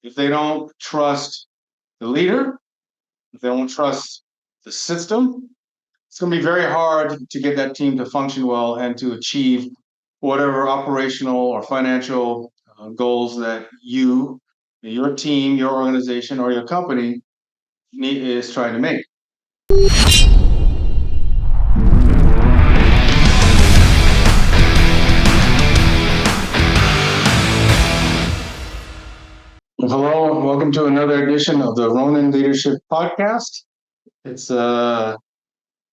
if they don't trust the leader, if they don't trust the system, it's going to be very hard to get that team to function well and to achieve whatever operational or financial goals that your team, your organization, or your company is trying to make. Hello, and welcome to another edition of the Ronin Leadership Podcast. It's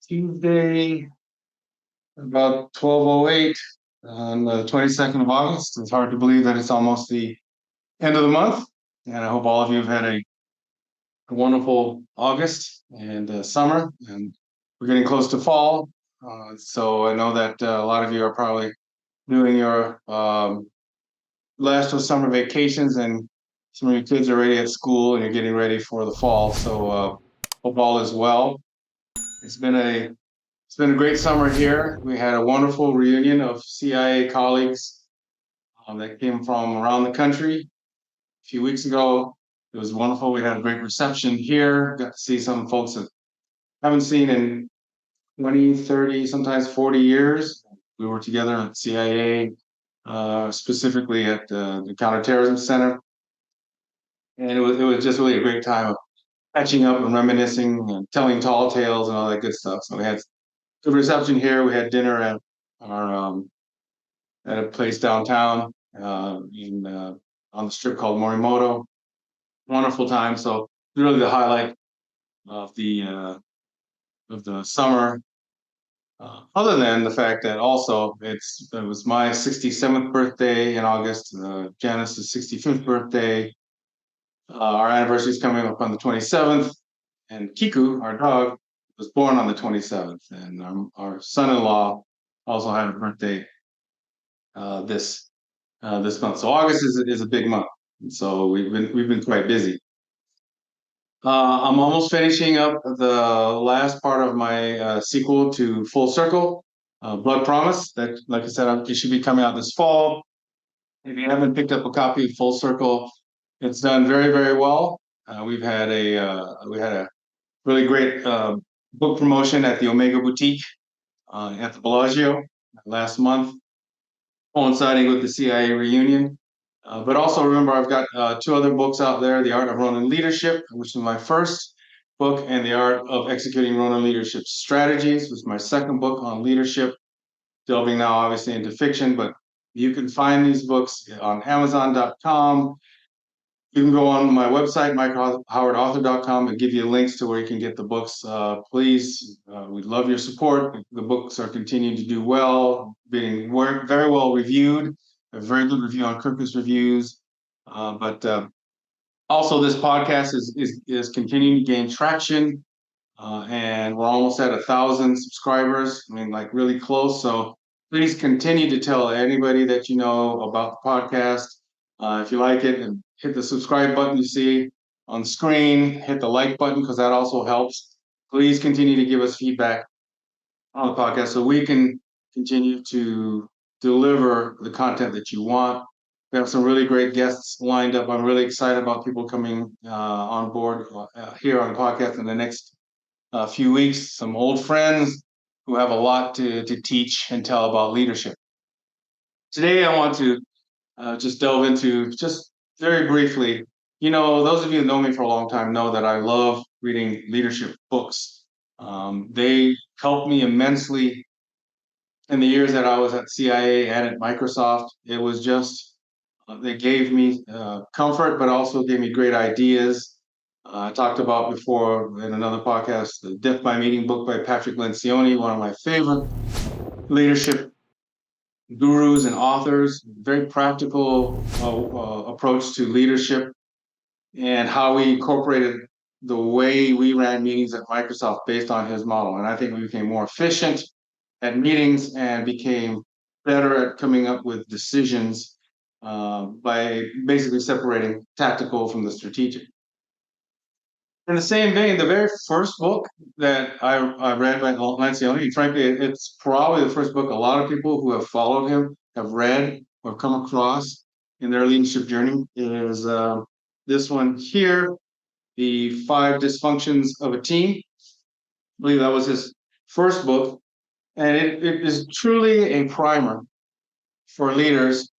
Tuesday, about 12:08 on the 22nd of August. It's hard to believe that it's almost the end of the month, and I hope all of you have had a wonderful August and summer, and we're getting close to fall. So I know that a lot of you are probably doing your last of summer vacations, and some of your kids are already at school, and you're getting ready for the fall. So hope all is well. It's been a great summer here. We had a wonderful reunion of CIA colleagues that came from around the country. A few weeks ago, it was wonderful. We had a great reception here. Got to see some folks that I haven't seen in 20, 30, sometimes 40 years. We were together at CIA, specifically at the Counterterrorism Center. And it was just really a great time of catching up and reminiscing and telling tall tales and all that good stuff. So we had good reception here. We had dinner at our at a place downtown on the strip called Morimoto. Wonderful time. So really the highlight of the summer. Other than the fact that also it was my 67th birthday in August, Janice's 65th birthday. Our anniversary is coming up on the 27th, and Kiku, our dog, was born on the 27th, and our son-in-law also had a birthday this month. So August is a big month, and so we've been quite busy. I'm almost finishing up the last part of my sequel to Full Circle, Blood Promise. That, like I said, it should be coming out this fall. If you haven't picked up a copy of Full Circle, it's done very, very well. We had a really great book promotion at the Omega Boutique at the Bellagio last month, coinciding with the CIA reunion. But also remember, I've got two other books out there: The Art of Ronin Leadership, which is my first book, and The Art of Executing Ronin Leadership Strategies, which is my second book on leadership, delving now obviously into fiction. But you can find these books on Amazon.com. You can go on my website, MikeHowardAuthor.com, and give you links to where you can get the books. Please, we'd love your support. The books are continuing to do well, being very well reviewed. A very good review on Kirkus Reviews. But also, this podcast is continuing to gain traction, and we're almost at 1,000 subscribers. I mean, like really close. So please continue to tell anybody that you know about the podcast. If you like it, and hit the subscribe button you see on screen, hit the like button because that also helps. Please continue to give us feedback on the podcast so we can continue to deliver the content that you want. We have some really great guests lined up. I'm really excited about people coming on board here on the podcast in the next few weeks. Some old friends who have a lot to teach and tell about leadership. Today, I want to just delve into, just very briefly, those of you who know me for a long time know that I love reading leadership books. They helped me immensely in the years that I was at CIA and at Microsoft. It was just, they gave me comfort, but also gave me great ideas. I talked about before in another podcast, the Death by Meeting book by Patrick Lencioni, one of my favorite leadership gurus and authors. Very practical approach to leadership and how we incorporated the way we ran meetings at Microsoft based on his model. And I think we became more efficient at meetings and became better at coming up with decisions by basically separating tactical from the strategic. In the same vein, the very first book that I read by Lencioni, frankly, it's probably the first book a lot of people who have followed him have read or come across in their leadership journey, is The this one here, the Five Dysfunctions of a Team. I believe that was his first book. And it is truly a primer for leaders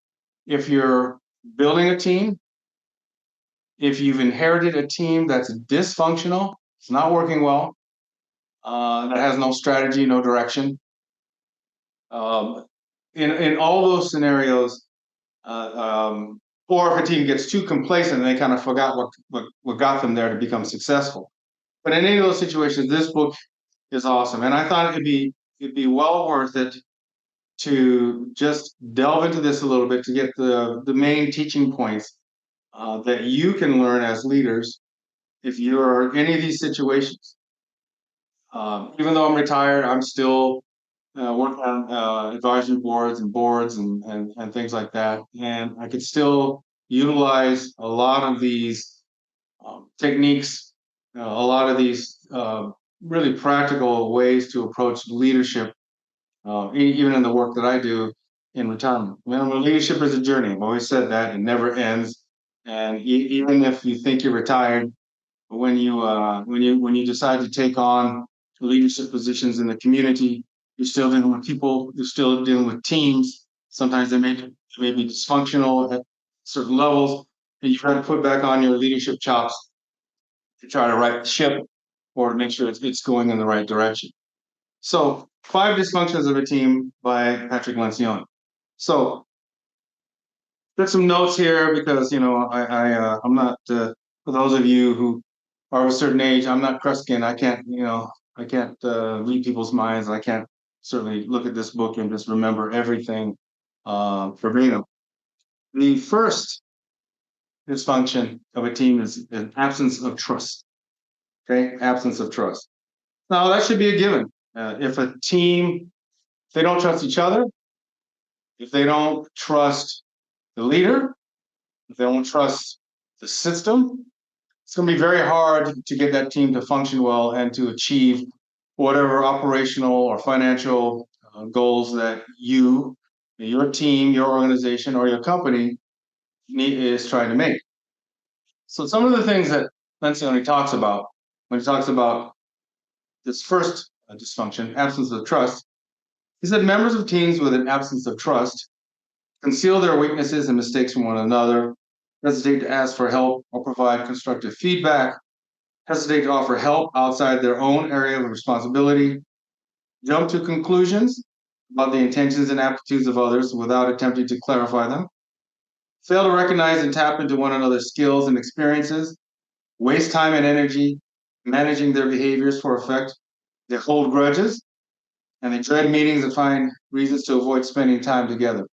if you're building a team, if you've inherited a team that's dysfunctional, it's not working well, that has no strategy, no direction. In all those scenarios, or if a team gets too complacent and they kind of forgot what got them there to become successful. But in any of those situations, this book is awesome, and I thought it'd be well worth it to just delve into this a little bit to get the main teaching points that you can learn as leaders if you're in any of these situations. Even though I'm retired, I'm still working on advisory boards and things like that, and I could still utilize a lot of these techniques, a lot of these really practical ways to approach leadership, even in the work that I do in retirement. Leadership is a journey. I've always said that it never ends, and even if you think you're retired, when you decide to take on leadership positions in the community, you're still dealing with people, you're still dealing with teams. Sometimes they may be dysfunctional at certain levels, and you've got to put back on your leadership chops to try to right the ship or to make sure it's going in the right direction. So, Five Dysfunctions of a Team by Patrick Lencioni. So, got some notes here because I'm not for those of you who are of a certain age, I'm not Kreskin. I can't read people's minds. I can't certainly look at this book and just remember everything verbatim. The first dysfunction of a team is an absence of trust. Okay, absence of trust. Now that should be a given. If a team, if they don't trust each other, if they don't trust the leader, if they don't trust the system, it's going to be very hard to get that team to function well and to achieve whatever operational or financial goals that your team, your organization, or your company is trying to make. So some of the things that Lencioni talks about when he talks about this first dysfunction, absence of trust, he said members of teams with an absence of trust conceal their weaknesses and mistakes from one another, hesitate to ask for help or provide constructive feedback, hesitate to offer help outside their own area of responsibility, jump to conclusions about the intentions and aptitudes of others without attempting to clarify them, fail to recognize and tap into one another's skills and experiences, waste time and energy managing their behaviors for effect, they hold grudges, and they dread meetings and find reasons to avoid spending time together.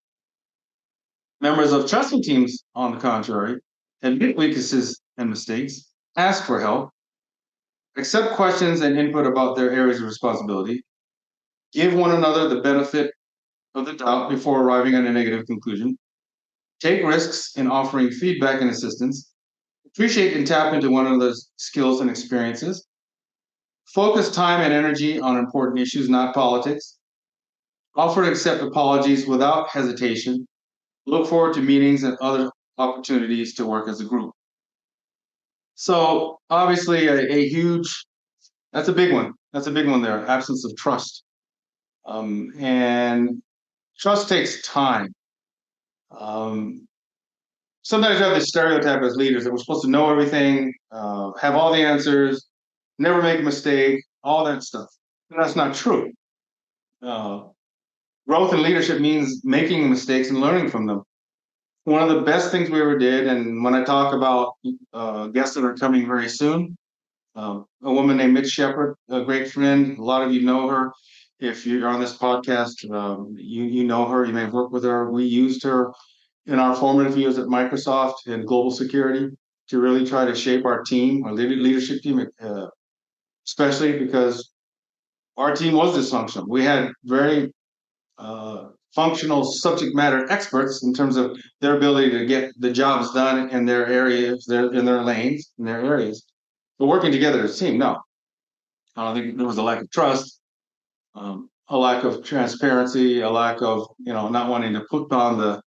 Members of trusted teams, on the contrary, admit weaknesses and mistakes, ask for help, accept questions and input about their areas of responsibility, give one another the benefit of the doubt before arriving at a negative conclusion, take risks in offering feedback and assistance, appreciate and tap into one another's skills and experiences, focus time and energy on important issues, not politics, offer and accept apologies without hesitation, look forward to meetings and other opportunities to work as a group. So obviously a huge, that's a big one. That's a big one there, absence of trust. And trust takes time. Sometimes you have this stereotype as leaders that we're supposed to know everything, have all the answers, never make a mistake, all that stuff. And that's not true. Growth in leadership means making mistakes and learning from them. One of the best things we ever did, and when I talk about guests that are coming very soon, a woman named Mitch Shepard, a great friend. A lot of you know her. If you're on this podcast, you know her. You may have worked with her. We used her in our formative years at Microsoft in global security to really try to shape our team, our leadership team, especially because our team was dysfunctional. We had very functional subject matter experts in terms of their ability to get the jobs done in their areas, in their lanes, in their areas. But working together as a team, no. I don't think there was a lack of trust, a lack of transparency, a lack of not wanting to put on the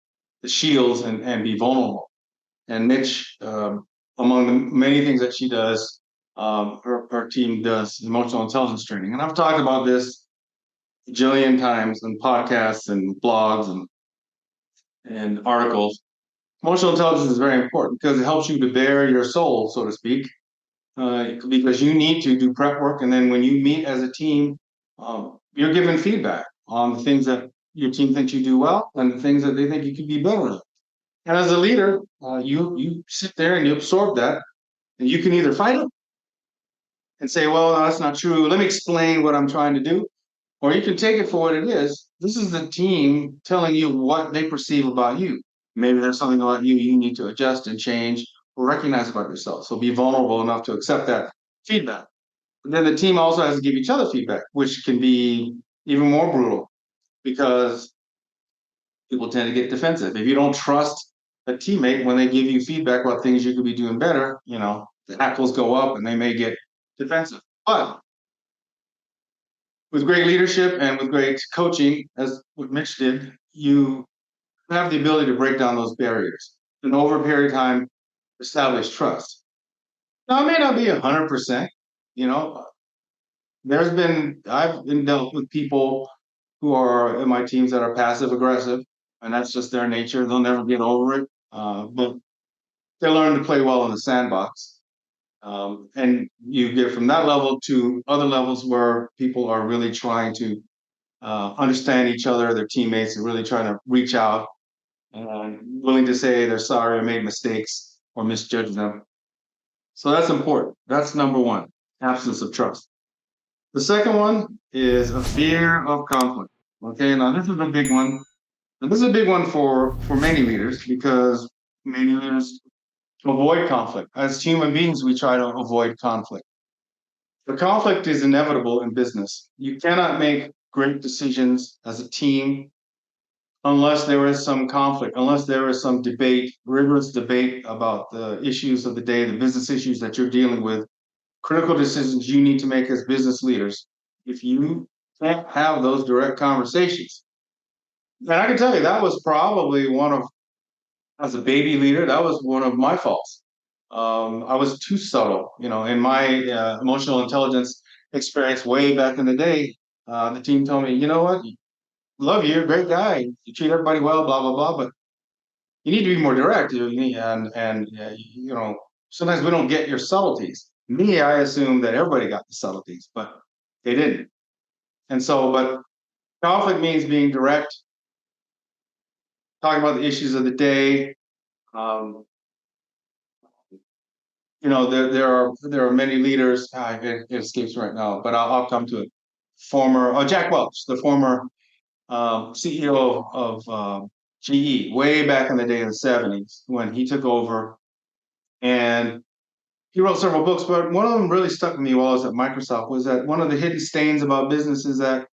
shields and be vulnerable. And Mitch, among among the many things that she does, her team does emotional intelligence training. And I've talked about this a jillion times in podcasts and blogs and articles. Emotional intelligence is very important because it helps you to bare your soul, so to speak, because you need to do prep work. And then when you meet as a team, you're given feedback on the things that your team thinks you do well and the things that they think you could be better at. And as a leader, you sit there and you absorb that, and you can either fight it and say, "Well, no, that's not true. Let me explain what I'm trying to do," or you can take it for what it is. This is the team telling you what they perceive about you. Maybe there's something about you you need to adjust and change or recognize about yourself. So be vulnerable enough to accept that feedback. But then the team also has to give each other feedback, which can be even more brutal because people tend to get defensive. If you don't trust a teammate when they give you feedback about things you could be doing better, the hackles go up and they may get defensive. But with great leadership and with great coaching, as what Mitch did, you have the ability to break down those barriers and over a period of time establish trust. Now, it may not be 100%. You know, I've been dealt with people who are in my teams that are passive aggressive, and that's just their nature. They'll never get over it. But they learn to play well in the sandbox. And you get from that level to other levels where people are really trying to understand each other, their teammates, and really trying to reach out and willing to say they're sorry or made mistakes or misjudged them. So that's important. That's number one, absence of trust. The second one is a fear of conflict. Okay, now this is a big one. And this is a big one for many leaders because many leaders avoid conflict. As human beings, we try to avoid conflict. The conflict is inevitable in business. You cannot make great decisions as a team unless there is some conflict, unless there is some debate, rigorous debate about the issues of the day, the business issues that you're dealing with, critical decisions you need to make as business leaders. If you can't have those direct conversations, and I can tell you that was probably as a baby leader, that was one of my faults. I was too subtle, in my emotional intelligence experience way back in the day. The team told me, you know what, love you, you're a great guy, you treat everybody well, blah blah blah, but you need to be more direct. Sometimes we don't get your subtleties. Me, I assumed that everybody got the subtleties, but they didn't. And so, but conflict means being direct, talking about the issues of the day. Um, there are many leaders. It escapes me right now, but I'll come to it. Jack Welch, the former CEO of GE, way back in the day in the '70s when he took over, and he wrote several books, but one of them really stuck with me while I was at Microsoft was that one of the hidden stains about business is that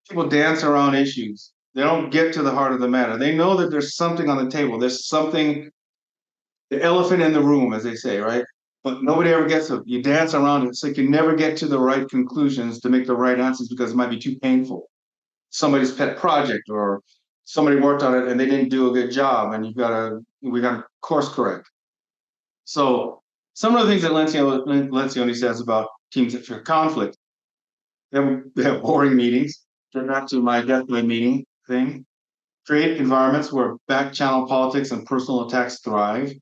people dance around issues. They don't get to the heart of the matter. They know that there's something on the table. There's something, the elephant in the room, as they say, right? But nobody ever gets it. You dance around it, so you can never get to the right conclusions to make the right answers because it might be too painful. Somebody's pet project, or somebody worked on it and they didn't do a good job, and we got to course correct. So some of the things that Lencioni says about teams that fear conflict, they have boring meetings. Get back to my deathbed meeting thing. Create environments where back channel politics and personal attacks thrive.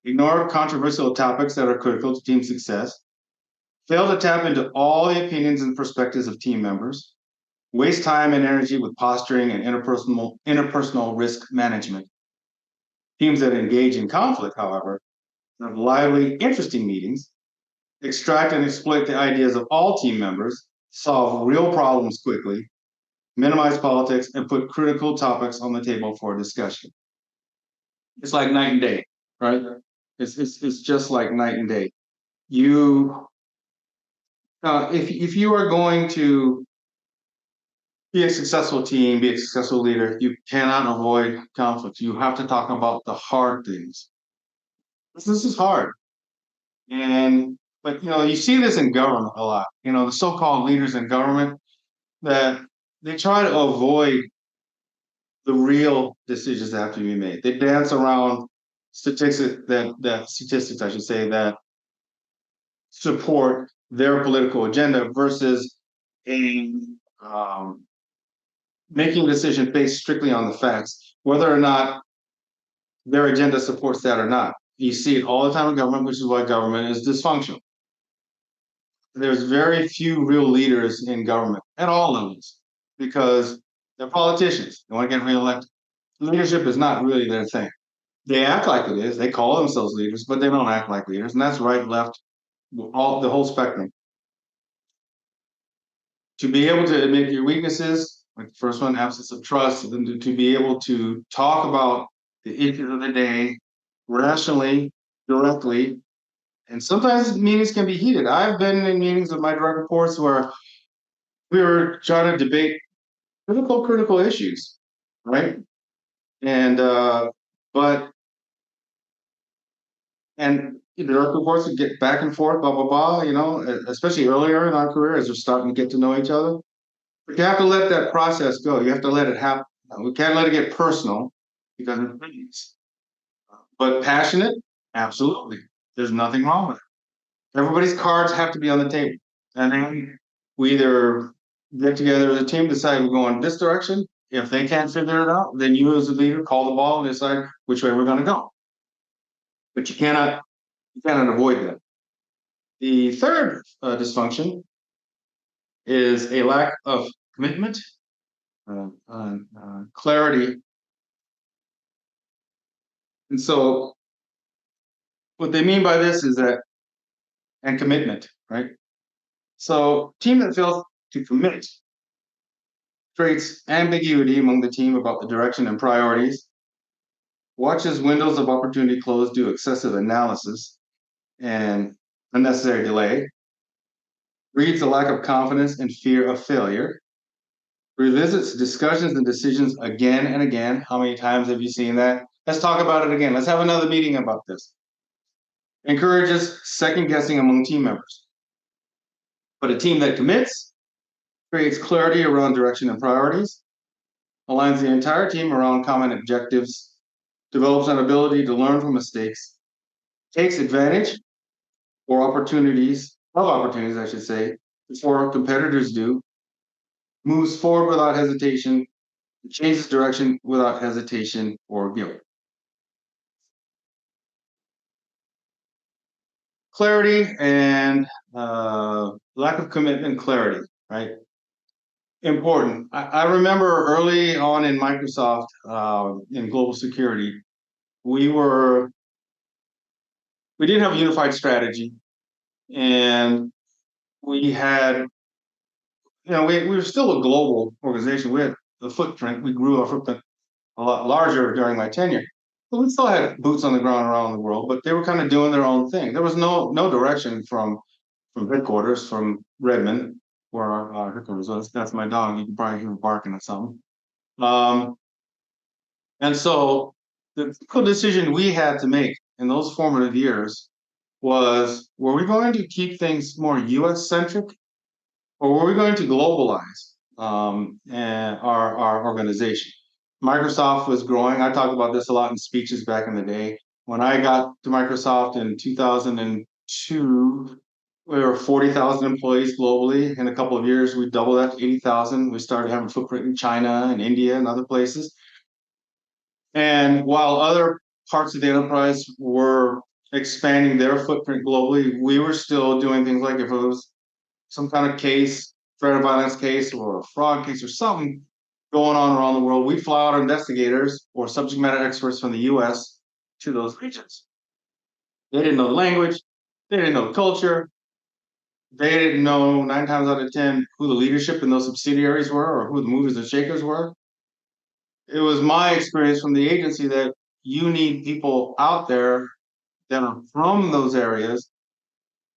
Ignore controversial topics that are critical to team success. Fail to tap into all the opinions and perspectives of team members. Waste time and energy with posturing and interpersonal risk management. Teams that engage in conflict, however, have lively, interesting meetings, extract and exploit the ideas of all team members, solve real problems quickly, minimize politics, and put critical topics on the table for discussion. It's like night and day, right? It's just like night and day. If you are going to be a successful team, be a successful leader, you cannot avoid conflict. You have to talk about the hard things. This is hard. But you see this in government a lot. The so-called leaders in government that they try to avoid the real decisions that have to be made. They dance around statistics, I should say, that support their political agenda versus a making a decision based strictly on the facts, whether or not their agenda supports that or not. You see it all the time in government, which is why government is dysfunctional. There's very few real leaders in government at all levels because they're politicians. They want to get reelected. Leadership is not really their thing. They act like it is. They call themselves leaders, but they don't act like leaders. And that's right, left, all the whole spectrum. To be able to admit your weaknesses, like the first one, absence of trust, and then to be able to talk about the issues of the day rationally, directly, and sometimes meetings can be heated. I've been in meetings with my direct reports where we were trying to debate critical issues, right? And but and the direct reports would get back and forth, blah blah blah. Especially earlier in our career as we're starting to get to know each other. But you have to let that process go. You have to let it happen. We can't let it get personal because it's business. But passionate, absolutely. There's nothing wrong with it. Everybody's cards have to be on the table, and then we either get together as a team, decide we're going this direction. If they can't figure it out, then you as a leader call the ball and decide which way we're going to go. But you cannot avoid that. The third dysfunction is a lack of commitment, clarity, and so what they mean by this is that, and commitment, right? So team that fails to commit creates ambiguity among the team about the direction and priorities, watches windows of opportunity close due to excessive analysis and unnecessary delay, breeds a lack of confidence and fear of failure, revisits discussions and decisions again and again. How many times have you seen that? Let's talk about it again. Let's have another meeting about this. Encourages second guessing among team members. But a team that commits creates clarity around direction and priorities, aligns the entire team around common objectives, develops an ability to learn from mistakes, takes advantage opportunities, I should say, before competitors do, moves forward without hesitation, changes direction without hesitation or guilt. Clarity and lack of commitment, clarity, right? Important. I remember early on in Microsoft, in global security, we didn't have a unified strategy, and we had, we were still a global organization. We had the footprint. We grew our footprint a lot larger during my tenure. But we still had boots on the ground around the world, but they were kind of doing their own thing. There was no direction from headquarters, from Redmond, where our headquarters was. That's my dog. You can probably hear him barking at something. Um, and so the decision we had to make in those formative years was, were we going to keep things more US centric, or were we going to globalize and our organization? Microsoft was growing. I talked about this a lot in speeches back in the day. When I got to Microsoft in 2002, we were 40,000 employees globally. In a couple of years, we doubled that to 80,000. We started having a footprint in China and India and other places. And while other parts of the enterprise were expanding their footprint globally, we were still doing things like, if it was some kind of case, threat of violence case, or a fraud case, or something going on around the world, we fly out investigators or subject matter experts from the US to those regions. They didn't know the language, they didn't know the culture, they didn't know 9 times out of 10 who the leadership in those subsidiaries were or who the movers and shakers were. It was my experience from the agency that you need people out there that are from those areas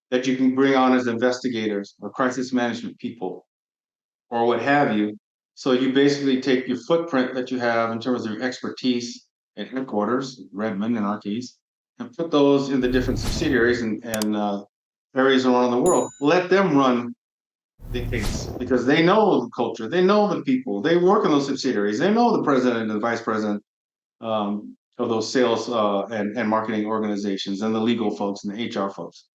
that you can bring on as investigators or crisis management people or what have you. So you basically take your footprint that you have in terms of your expertise at headquarters, Redmond in our case, and put those in the different subsidiaries and areas around the world. Let them run the case because they know the culture, they know the people, they work in those subsidiaries, they know the president and the vice president. of those sales and marketing organizations and the legal folks and the HR folks.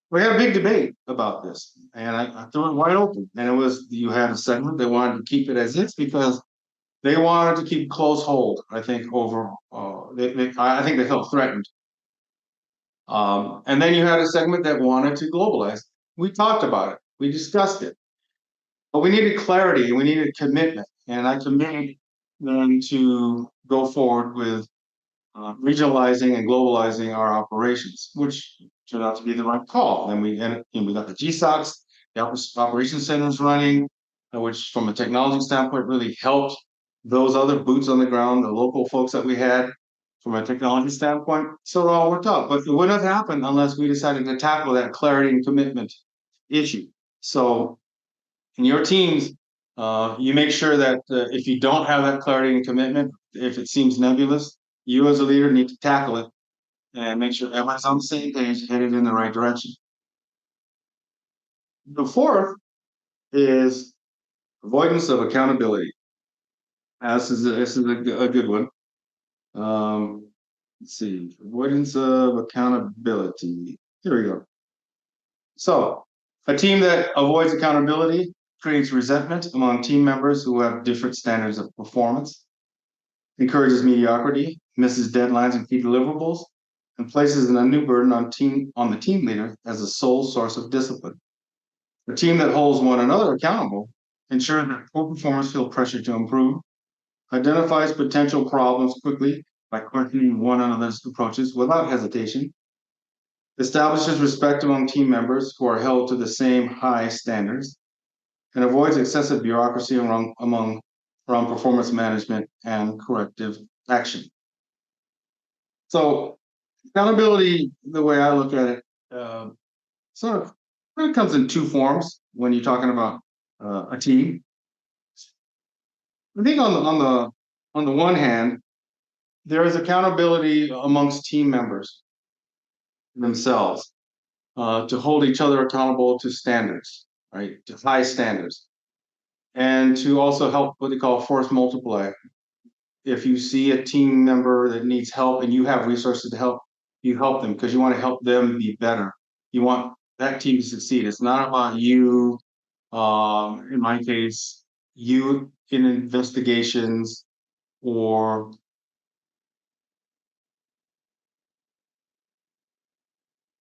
We had a big debate about this, and I threw it wide open. And it was you had a segment that wanted to keep it as is because they wanted to keep close hold. I think over I think they felt threatened. And then you had a segment that wanted to globalize. We talked about it. We discussed it. But we needed clarity and we needed commitment. And I committed them to go forward with regionalizing and globalizing our operations, which turned out to be the right call. And we got the GSOCs, the operations centers running, which from a technology standpoint really helped those other boots on the ground, the local folks that we had from a technology standpoint. So it all worked out. But it wouldn't have happened unless we decided to tackle that clarity and commitment issue. So in your teams, you make sure that if you don't have that clarity and commitment, if it seems nebulous, you as a leader need to tackle it and make sure everyone's on the same page, headed in the right direction. The fourth is avoidance of accountability. This is a good one. Let's see, avoidance of accountability. Here we go. So, a team that avoids accountability creates resentment among team members who have different standards of performance, encourages mediocrity, misses deadlines and key deliverables, and places an undue burden on the team leader as a sole source of discipline. A team that holds one another accountable ensures that poor performers feel pressure to improve, identifies potential problems quickly by questioning one another's approaches without hesitation, establishes respect among team members who are held to the same high standards, and avoids excessive bureaucracy around performance management and corrective action. So accountability, the way I look at it, sort of it comes in two forms when you're talking about a team. I think on the one hand, there is accountability amongst team members themselves to hold each other accountable to standards, right, to high standards, and to also help what they call force multiply. If you see a team member that needs help and you have resources to help, you help them because you want to help them be better. You want that team to succeed. It's not about you, in my case, you in investigations or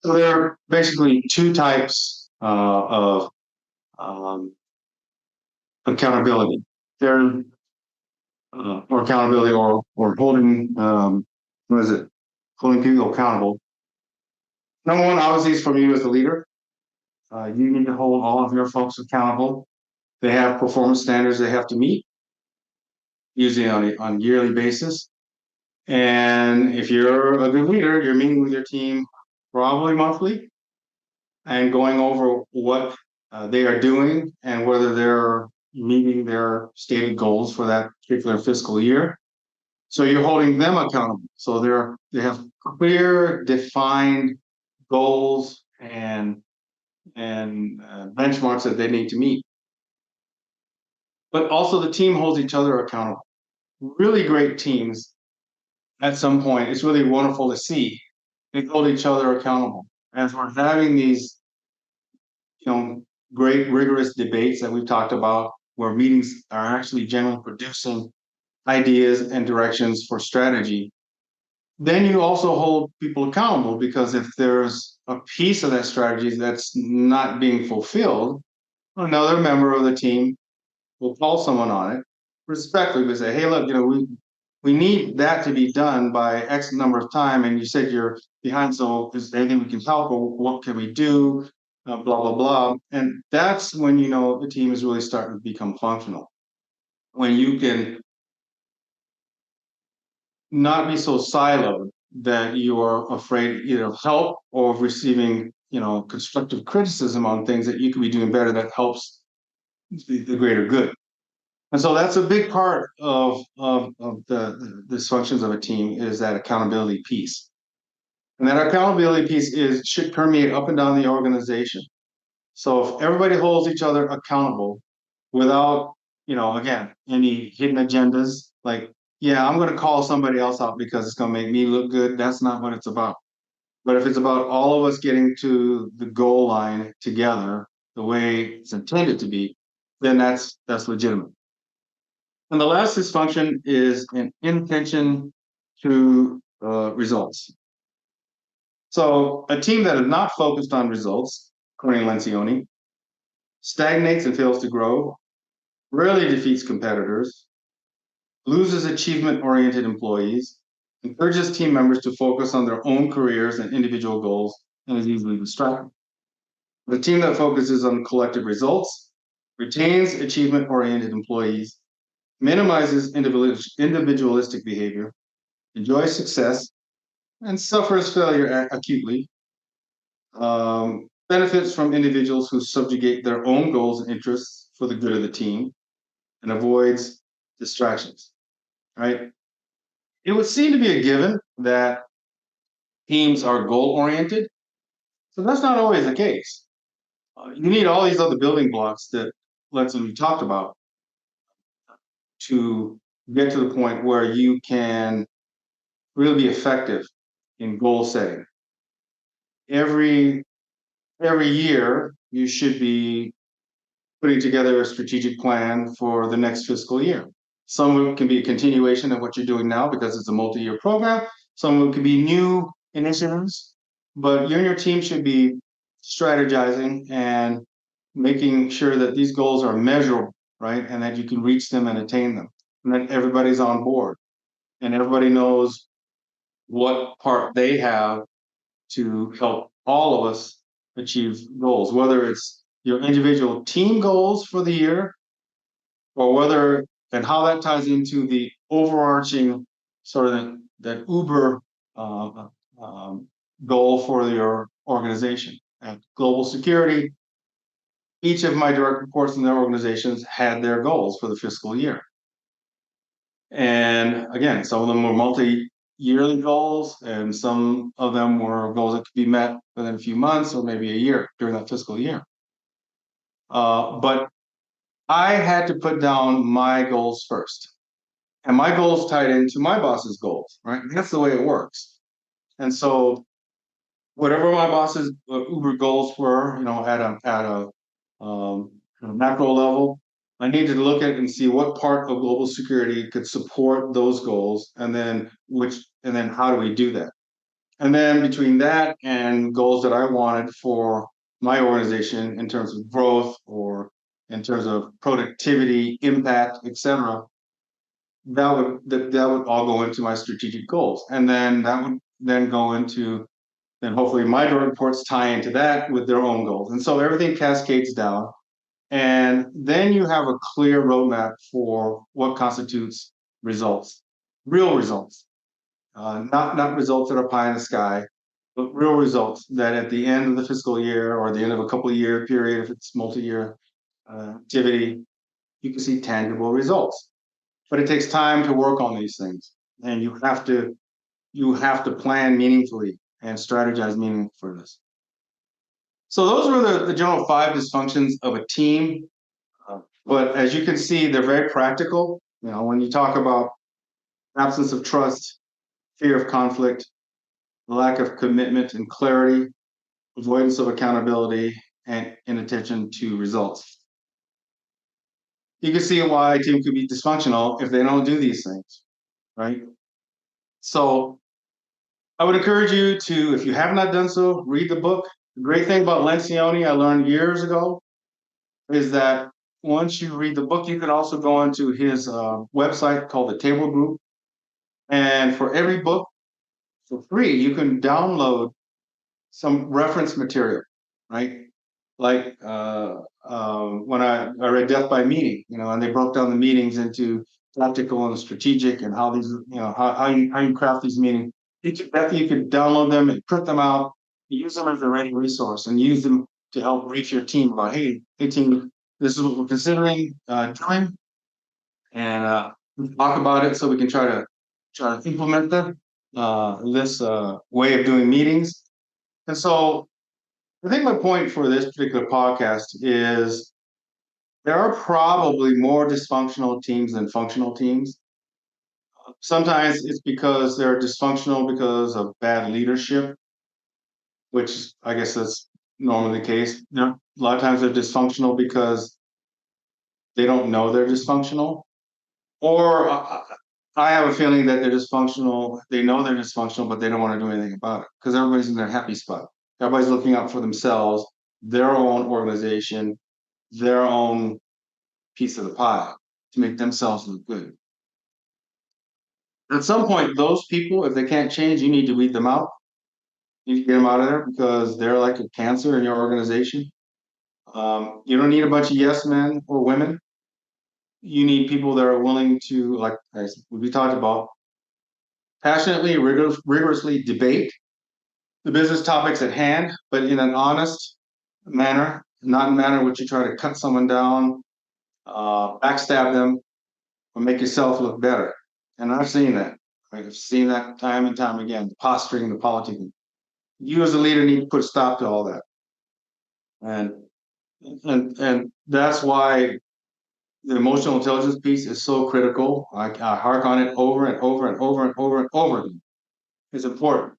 so there are basically two types of um, accountability. There or accountability or holding what is it? Holding people accountable. Number one, obviously, is from you as the leader. You need to hold all of your folks accountable. They have performance standards they have to meet, usually on yearly basis. And if you're a good leader, you're meeting with your team probably monthly and going over what they are doing and whether they're meeting their stated goals for that particular fiscal year. So you're holding them accountable. So they have clear, defined goals and benchmarks that they need to meet. But also the team holds each other accountable. Really great teams at some point, it's really wonderful to see they hold each other accountable. As we're having these, great rigorous debates that we've talked about, where meetings are actually generally producing ideas and directions for strategy, then you also hold people accountable because if there's a piece of that strategy that's not being fulfilled, another member of the team will call someone on it respectfully and say, hey, look, we need that to be done by X number of time, and you said you're behind, so is there anything we can help, or what can we do? Blah blah blah, and that's when the team is really starting to become functional. When you can not be so siloed that you are afraid either of help or of receiving constructive criticism on things that you could be doing better that helps the greater good. And so that's a big part of the dysfunctions of a team is that accountability piece. And that accountability piece should permeate up and down the organization. So if everybody holds each other accountable without, again, any hidden agendas, like yeah, I'm going to call somebody else out because it's going to make me look good. That's not what it's about. But if it's about all of us getting to the goal line together, the way it's intended to be, then that's legitimate. And the last dysfunction is an intention to results. So a team that is not focused on results, according to Lencioni, stagnates and fails to grow, rarely defeats competitors, loses achievement-oriented employees, encourages team members to focus on their own careers and individual goals, and is easily distracted. The team that focuses on collective results retains achievement-oriented employees, minimizes individualistic behavior, enjoys success, and suffers failure acutely, benefits from individuals who subjugate their own goals and interests for the good of the team, and avoids distractions, right? It would seem to be a given that teams are goal-oriented, so that's not always the case. You need all these other building blocks that we talked about to get to the point where you can really be effective in goal setting. Every year, you should be putting together a strategic plan for the next fiscal year. Some of it can be a continuation of what you're doing now because it's a multi-year program. Some of it could be new initiatives, but you and your team should be strategizing and making sure that these goals are measurable, right? And that you can reach them and attain them. And that everybody's on board and everybody knows what part they have to help all of us achieve goals, whether it's your individual team goals for the year or whether and how that ties into the overarching sort of that Uber uh, goal for your organization. At Global Security, each of my direct reports in their organizations had their goals for the fiscal year. And again, some of them were multi-yearly goals, and some of them were goals that could be met within a few months or maybe a year during that fiscal year. But I had to put down my goals first. And my goals tied into my boss's goals, right? That's the way it works. And so whatever my boss's Uber goals were, at a macro level, I needed to look at and see what part of global security could support those goals, and then how do we do that? And then between that and goals that I wanted for my organization in terms of growth or in terms of productivity, impact, etc., that would all go into my strategic goals, and then that would then go into then hopefully my direct reports tie into that with their own goals, and so everything cascades down, and then you have a clear roadmap for what constitutes results, real results, not results that are pie in the sky, but real results that at the end of the fiscal year or the end of a couple of year period, if it's multi-year activity, you can see tangible results. But it takes time to work on these things, and you have to plan meaningfully and strategize meaningfully for this. So those were the general 5 dysfunctions of a team. But as you can see, they're very practical. When you talk about absence of trust, fear of conflict, lack of commitment and clarity, avoidance of accountability, and inattention to results. You can see why a team could be dysfunctional if they don't do these things, right? So I would encourage you to, if you have not done so, read the book. The great thing about Lencioni, I learned years ago, is that once you read the book, you can also go onto his website called the Table Group. And for every book, for free, you can download some reference material, right? Like when I read Death by Meeting, and they broke down the meetings into tactical and strategic, and how these, how you craft these meetings. You could download them and print them out, use them as a ready resource, and use them to help brief your team about, hey team, this is what we're considering doing, and talk about it so we can try to implement this way of doing meetings. And so I think my point for this particular podcast is there are probably more dysfunctional teams than functional teams. Sometimes it's because they're dysfunctional because of bad leadership, which I guess that's normally the case. A lot of times they're dysfunctional because they don't know they're dysfunctional, or I have a feeling that they're dysfunctional. They know they're dysfunctional, but they don't want to do anything about it because everybody's in their happy spot. Everybody's looking out for themselves, their own organization, their own piece of the pie to make themselves look good. At some point, those people, if they can't change, you need to weed them out. You need to get them out of there because they're like a cancer in your organization. You don't need a bunch of yes men or women. You need people that are willing to, like we talked about, passionately, rigorously debate the business topics at hand, but in an honest manner, not in a manner in which you try to cut someone down, backstab them, or make yourself look better. And I've seen that. I've seen that time and time again, the posturing, the politicking. You as a leader need to put a stop to all that. And and that's why the emotional intelligence piece is so critical. I hark on it over and over and over and over and over again. It's important.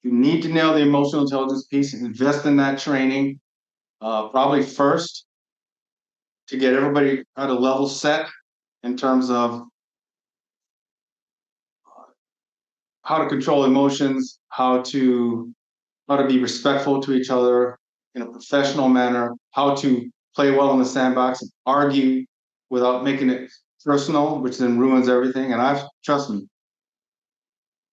You need to nail the emotional intelligence piece and invest in that training, probably first to get everybody at a level set in terms of how to control emotions, how to be respectful to each other in a professional manner, how to play well in the sandbox and argue without making it personal, which then ruins everything. And trust me,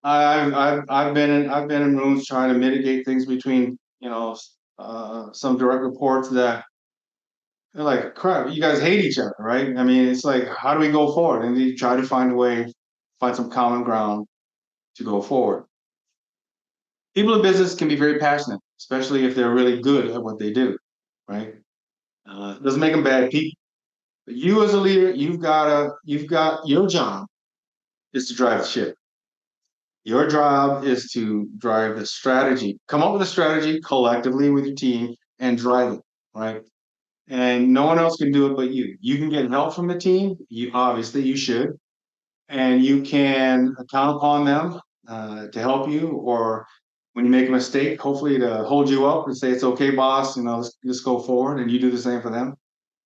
I've been in rooms trying to mitigate things between some direct reports that they're like, crap, you guys hate each other, right? I mean, it's like, how do we go forward? And you try to find a way, find some common ground to go forward. People in business can be very passionate, especially if they're really good at what they do, right? It doesn't make them bad people. But you as a leader, you've got your job is to drive the ship. Your job is to drive the strategy. Come up with a strategy collectively with your team and drive it, right? And no one else can do it but you. You can get help from the team. You should, and you can count upon them to help you, or when you make a mistake, hopefully to hold you up and say it's okay, boss. Let's go forward, and you do the same for them.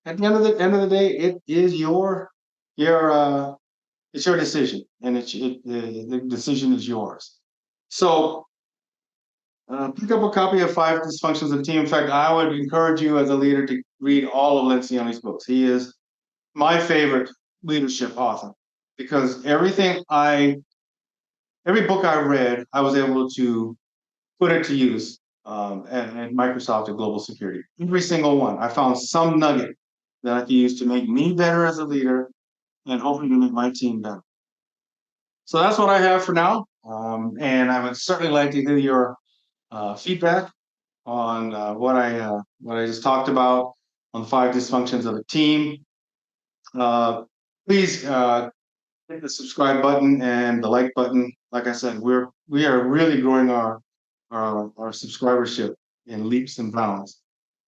At the end of the day, it is your it's your decision, and the decision is yours. So pick up a copy of Five Dysfunctions of the Team. In fact, I would encourage you as a leader to read all of Lencioni's books. He is my favorite leadership author because every book I read, I was able to put it to use at Microsoft at Global Security. Every single one, I found some nugget that I can use to make me better as a leader and hopefully to make my team better. So that's what I have for now. And I would certainly like to hear your feedback on what I just talked about on the five dysfunctions of a team. Please hit the subscribe button and the like button. Like I said, we are really growing our subscribership in leaps and bounds,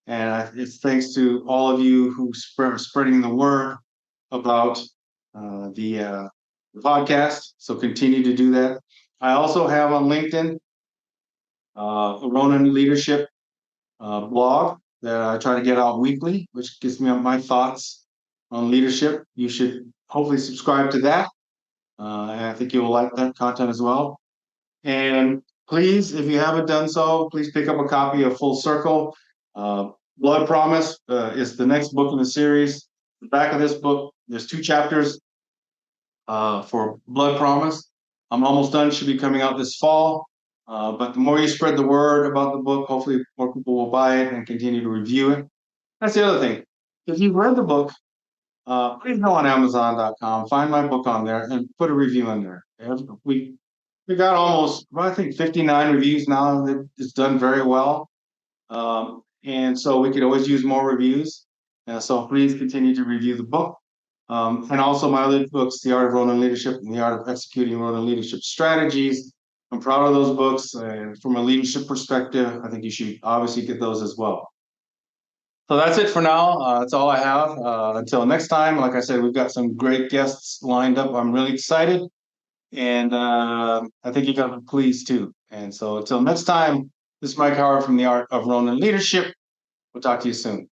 and it's thanks to all of you who are spreading the word about the podcast. So continue to do that. I also have on LinkedIn Ronan Leadership blog that I try to get out weekly, which gives me my thoughts on leadership. You should hopefully subscribe to that. And I think you'll like that content as well. And please, if you haven't done so, please pick up a copy of Full Circle. Blood Promise is the next book in the series. The back of this book, there's 2 chapters for Blood Promise. I'm almost done. It should be coming out this fall. But the more you spread the word about the book, hopefully more people will buy it and continue to review it. That's the other thing. If you've read the book, please go on Amazon.com, find my book on there, and put a review in there. We got almost, I think, 59 reviews now. It's done very well, and so we could always use more reviews. So please continue to review the book, and also my other books, The Art of Ronan Leadership and The Art of Executing Ronan Leadership Strategies. I'm proud of those books, and from a leadership perspective, I think you should obviously get those as well. So that's it for now. That's all I have. Until next time, like I said, we've got some great guests lined up. I'm really excited, and I think you're gonna be pleased too. And so until next time, this is Mike Howard from the Art of Ronin Leadership. We'll talk to you soon.